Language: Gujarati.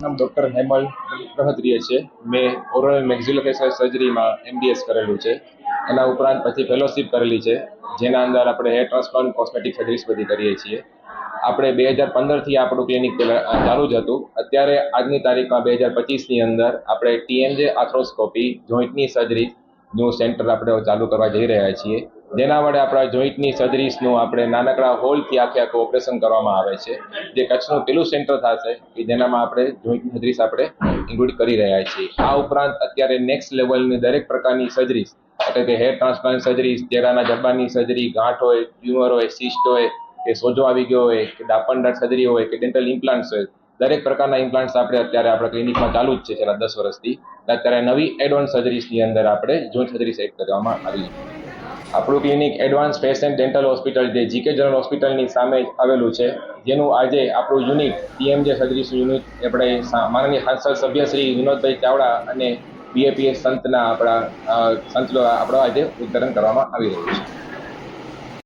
નામ ડૉક્ટર હેમલ પ્રહત્રીય છે. મેં ઓરલ મેક્ઝિલોફેશિયલ સર્જરીમાં MDS કરેલું છે. એના ઉપરાંત પછી ફેલોશિપ કરેલી છે, જેના અંદર આપણે હેર ટ્રાન્સપ્લાન્ટ, કોસ્મેટિક સર્જરીસ બધી કરીએ છીએ. આપણે 2015થી આપણું ક્લિનિક ચાલુ જ હતું. અત્યારે આજની તારીખમાં 2025ની અંદર આપણે TMJ આર્થ્રોસ્કોપી જોઈન્ટની સર્જરીનું સેન્ટર આપણે ચાલુ કરવા જઈ રહ્યા છીએ, જેના વડે આપણા જોઈન્ટની સર્જરીસનું આપણે નાનકડા હોલથી આખું ઓપરેશન કરવામાં આવે છે, જે કચ્છનું પેલું સેન્ટર થશે કે જેનામાં આપણે જોઈન્ટની સર્જરીસ આપણે ઇન્ક્લુડ કરી રહ્યા છીએ. આ ઉપરાંત અત્યારે નેક્સ્ટ લેવલની દરેક પ્રકારની સર્જરીસ, એટલે કે હેર ટ્રાન્સપ્લાન્ટ સર્જરીસ, ચહેરાના જડબાની સર્જરી, ગાંઠ હોય, ટ્યુમર હોય, સિસ્ટ હોય, કે સોજો આવી ગયો હોય, કે ડાપણદાર સર્જરી હોય, કે ડેન્ટલ ઇમ્પ્લાન્ટ્સ હોય, દરેક પ્રકારના ઇમ્પ્લાન્ટ્સ આપણે અત્યારે આપણા ક્લિનિકમાં ચાલુ જ છે છેલ્લા 10 વર્ષથી. અત્યારે નવી એડવાન્સ સર્જરીસની અંદર આપણે જોઈન્ટ સર્જરી સેટ કરવામાં આવી છે. આપણું clinic advance face and dental hospital, જે GK જનરલ હોસ્પિટલની સામે આવેલું છે, જેનું આજે આપણું યુનિટ TMJ સર્જરીસનું યુનિટ આપણે માનનીય સાંસદ સભ્ય શ્રી વિનોદભાઈ ચાવડા અને BAPS સંતના આપણા આજે ઉદ્ઘાટન કરવામાં આવી રહ્યું છે.